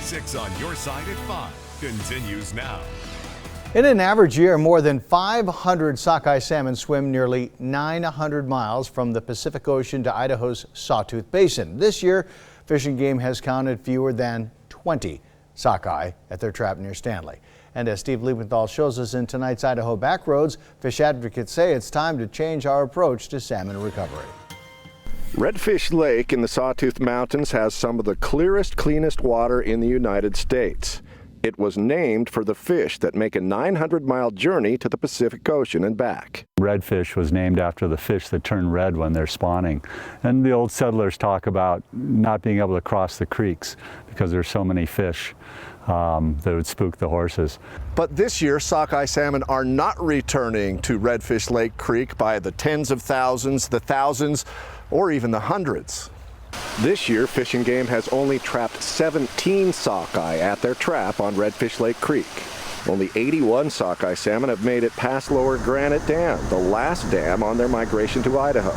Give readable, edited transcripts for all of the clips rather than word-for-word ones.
6 on your side at 5 continues now. In an average year, more than 500 sockeye salmon swim nearly 900 miles from the Pacific Ocean to Idaho's Sawtooth Basin. This year, Fish and Game has counted fewer than 20 sockeye at their trap near Stanley. And as Steve Liebenthal shows us in tonight's Idaho Backroads, fish advocates say it's time to change our approach to salmon recovery. Redfish Lake in the Sawtooth Mountains has some of the clearest, cleanest water in the United States. It was named for the fish that make a 900-mile journey to the Pacific Ocean and back. Redfish was named after the fish that turn red when they're spawning. And the old settlers talk about not being able to cross the creeks because there's so many fish that would spook the horses. But this year, sockeye salmon are not returning to Redfish Lake Creek by the tens of thousands, the thousands, or even the hundreds. This year, Fish and Game has only trapped 17 sockeye at their trap on Redfish Lake Creek. Only 81 sockeye salmon have made it past Lower Granite Dam, the last dam on their migration to Idaho.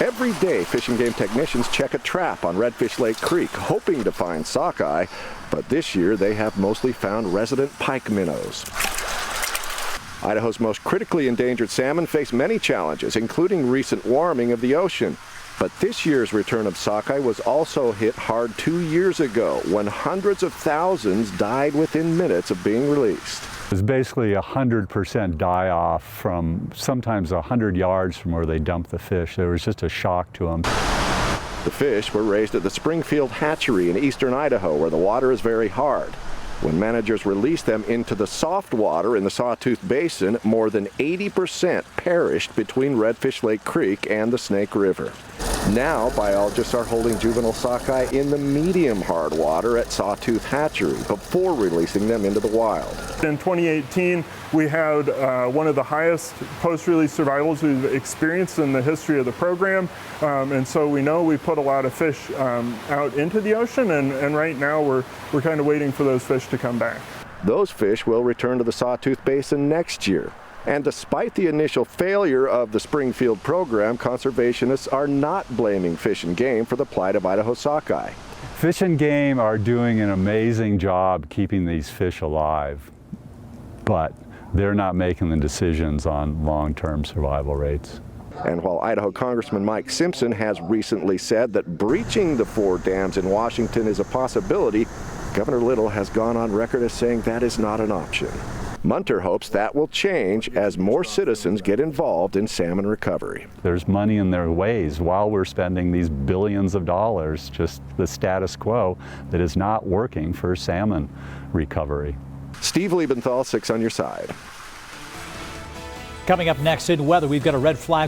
Every day, Fish and Game technicians check a trap on Redfish Lake Creek, hoping to find sockeye, but this year they have mostly found resident pike minnows. Idaho's most critically endangered salmon face many challenges, including recent warming of the ocean. But this year's return of sockeye was also hit hard 2 years ago when hundreds of thousands died within minutes of being released. It was basically 100% die-off from sometimes 100 yards from where they dumped the fish. There was just a shock to them. The fish were raised at the Springfield Hatchery in eastern Idaho, where the water is very hard. When managers released them into the soft water in the Sawtooth Basin, more than 80% perished between Redfish Lake Creek and the Snake River. Now, biologists are holding juvenile sockeye in the medium hard water at Sawtooth Hatchery before releasing them into the wild. In 2018, we had one of the highest post-release survivals we've experienced in the history of the program. And so we know we put a lot of fish out into the ocean, and right now we're kind of waiting for those fish to come back. Those fish will return to the Sawtooth Basin next year. And despite the initial failure of the Springfield program, conservationists are not blaming Fish and Game for the plight of Idaho sockeye. Fish and Game are doing an amazing job keeping these fish alive, but they're not making the decisions on long-term survival rates. And while Idaho Congressman Mike Simpson has recently said that breaching the 4 dams in Washington is a possibility, Governor Little has gone on record as saying that is not an option. Munter hopes that will change as more citizens get involved in salmon recovery. There's money in their ways while we're spending these billions of dollars, just the status quo that is not working for salmon recovery. Steve Liebenthal, 6 on your side. Coming up next in weather, we've got a red flag